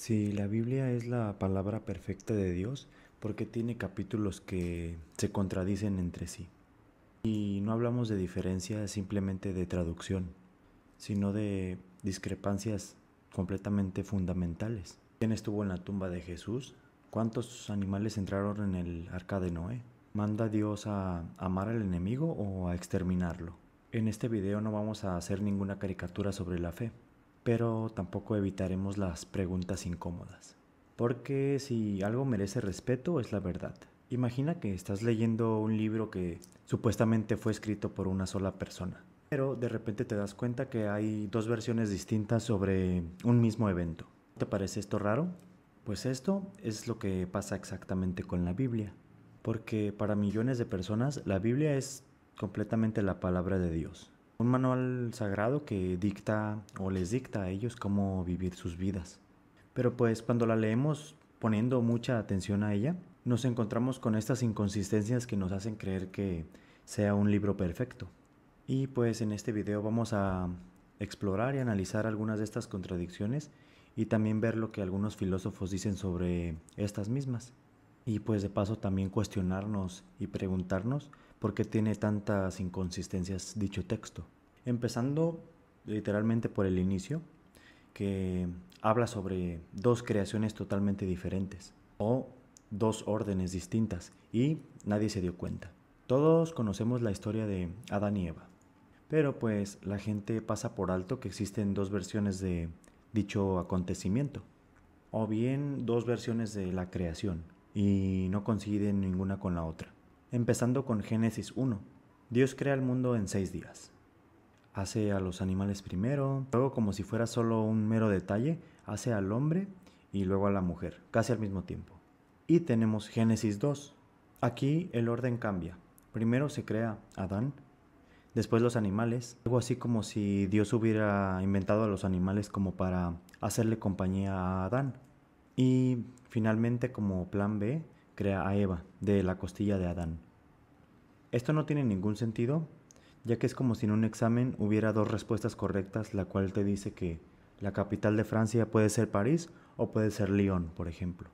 Si la Biblia es la palabra perfecta de Dios, ¿por qué tiene capítulos que se contradicen entre sí? Y no hablamos de diferencias simplemente de traducción, sino de discrepancias completamente fundamentales. ¿Quién estuvo en la tumba de Jesús? ¿Cuántos animales entraron en el arca de Noé? ¿Manda Dios a amar al enemigo o a exterminarlo? En este video no vamos a hacer ninguna caricatura sobre la fe, pero tampoco evitaremos las preguntas incómodas. Porque si algo merece respeto es la verdad. Imagina que estás leyendo un libro que supuestamente fue escrito por una sola persona, pero de repente te das cuenta que hay dos versiones distintas sobre un mismo evento. ¿Te parece esto raro? Pues esto es lo que pasa exactamente con la Biblia, porque para millones de personas la Biblia es completamente la palabra de Dios, un manual sagrado que dicta o les dicta a ellos cómo vivir sus vidas. Pero pues cuando la leemos poniendo mucha atención a ella, nos encontramos con estas inconsistencias que nos hacen creer que sea un libro perfecto. Y pues en este video vamos a explorar y analizar algunas de estas contradicciones y también ver lo que algunos filósofos dicen sobre estas mismas. Y pues de paso también cuestionarnos y preguntarnos por qué tiene tantas inconsistencias dicho texto. Empezando literalmente por el inicio, que habla sobre dos creaciones totalmente diferentes o dos órdenes distintas y nadie se dio cuenta. Todos conocemos la historia de Adán y Eva, pero pues la gente pasa por alto que existen dos versiones de dicho acontecimiento, o bien dos versiones de la creación, y no coinciden ninguna con la otra. Empezando con Génesis 1. Dios crea el mundo en 6 días. Hace a los animales primero, luego como si fuera solo un mero detalle, hace al hombre y luego a la mujer, casi al mismo tiempo. Y tenemos Génesis 2. Aquí el orden cambia. Primero se crea Adán, después los animales, algo así como si Dios hubiera inventado a los animales como para hacerle compañía a Adán. Y finalmente como plan B, crea a Eva, de la costilla de Adán. Esto no tiene ningún sentido, ya que es como si en un examen hubiera dos respuestas correctas, la cual te dice que la capital de Francia puede ser París o puede ser Lyon, por ejemplo.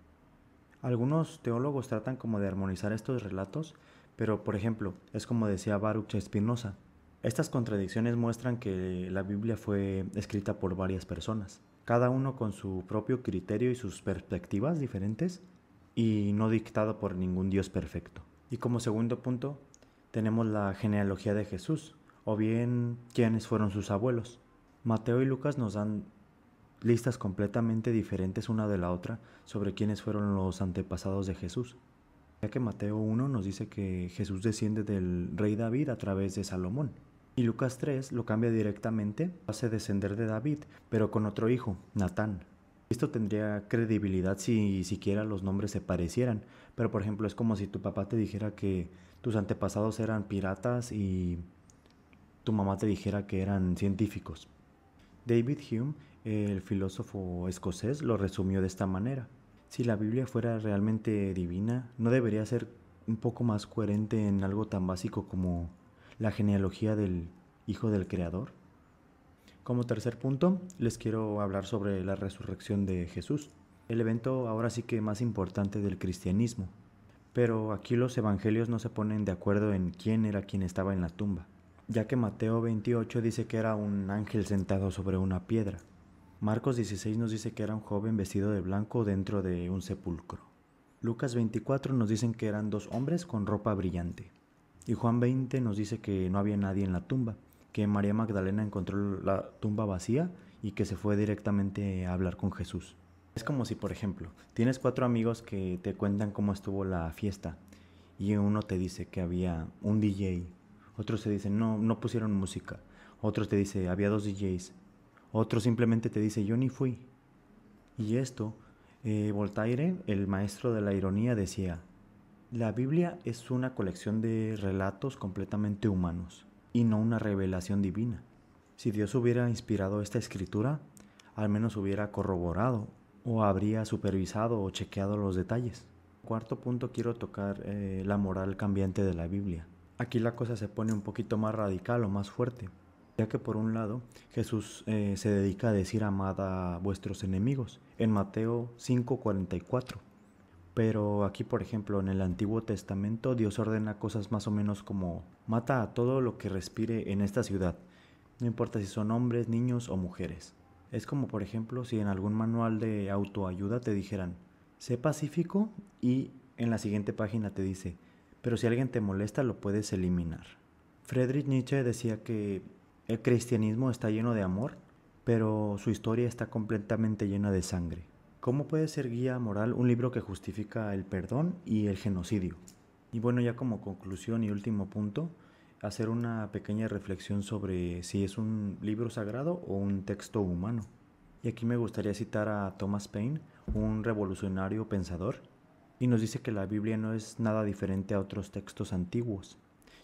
Algunos teólogos tratan como de armonizar estos relatos, pero por ejemplo, es como decía Baruch Spinoza, estas contradicciones muestran que la Biblia fue escrita por varias personas, cada uno con su propio criterio y sus perspectivas diferentes, y no dictado por ningún Dios perfecto. Y como segundo punto, tenemos la genealogía de Jesús, o bien quiénes fueron sus abuelos. Mateo y Lucas nos dan listas completamente diferentes una de la otra sobre quiénes fueron los antepasados de Jesús, ya que Mateo 1 nos dice que Jesús desciende del rey David a través de Salomón, y Lucas 3 lo cambia directamente, hace descender de David, pero con otro hijo, Natán. Esto tendría credibilidad si siquiera los nombres se parecieran, pero por ejemplo es como si tu papá te dijera que tus antepasados eran piratas y tu mamá te dijera que eran científicos. David Hume, el filósofo escocés, lo resumió de esta manera. Si la Biblia fuera realmente divina, ¿no debería ser un poco más coherente en algo tan básico como la genealogía del Hijo del Creador? Como tercer punto, les quiero hablar sobre la resurrección de Jesús, el evento ahora sí que más importante del cristianismo. Pero aquí los evangelios no se ponen de acuerdo en quién era quien estaba en la tumba, ya que Mateo 28 dice que era un ángel sentado sobre una piedra. Marcos 16 nos dice que era un joven vestido de blanco dentro de un sepulcro. Lucas 24 nos dicen que eran dos hombres con ropa brillante. Y Juan 20 nos dice que no había nadie en la tumba, que María Magdalena encontró la tumba vacía y que se fue directamente a hablar con Jesús. Es como si, por ejemplo, tienes 4 amigos que te cuentan cómo estuvo la fiesta y uno te dice que había un DJ, otros te dicen no pusieron música, otros te dice había 2 DJs, otro simplemente te dice yo ni fui. Y esto, Voltaire, el maestro de la ironía, decía, la Biblia es una colección de relatos completamente humanos y no una revelación divina. Si Dios hubiera inspirado esta escritura, al menos hubiera corroborado o habría supervisado o chequeado los detalles. Cuarto punto, quiero tocar la moral cambiante de la Biblia. Aquí la cosa se pone un poquito más radical o más fuerte, Ya que por un lado Jesús se dedica a decir amad a vuestros enemigos en Mateo 5:44. Pero aquí, por ejemplo, en el Antiguo Testamento, Dios ordena cosas más o menos como mata a todo lo que respire en esta ciudad, no importa si son hombres, niños o mujeres. Es como, por ejemplo, si en algún manual de autoayuda te dijeran, sé pacífico y en la siguiente página te dice, pero si alguien te molesta lo puedes eliminar. Friedrich Nietzsche decía que el cristianismo está lleno de amor, pero su historia está completamente llena de sangre. ¿Cómo puede ser guía moral un libro que justifica el perdón y el genocidio? Y bueno, ya como conclusión y último punto, hacer una pequeña reflexión sobre si es un libro sagrado o un texto humano. Y aquí me gustaría citar a Thomas Paine, un revolucionario pensador, y nos dice que la Biblia no es nada diferente a otros textos antiguos,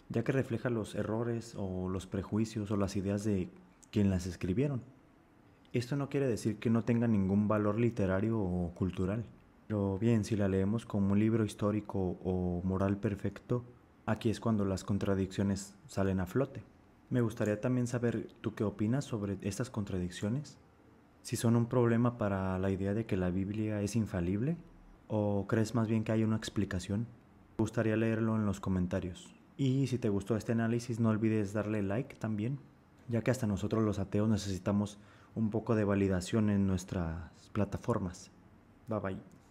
ya que refleja los errores o los prejuicios o las ideas de quien las escribieron. Esto no quiere decir que no tenga ningún valor literario o cultural, pero bien, si la leemos como un libro histórico o moral perfecto, aquí es cuando las contradicciones salen a flote. Me gustaría también saber tú qué opinas sobre estas contradicciones, si son un problema para la idea de que la Biblia es infalible o crees más bien que hay una explicación. Me gustaría leerlo en los comentarios. Y si te gustó este análisis, no olvides darle like también, ya que hasta nosotros los ateos necesitamos un poco de validación en nuestras plataformas. Bye bye.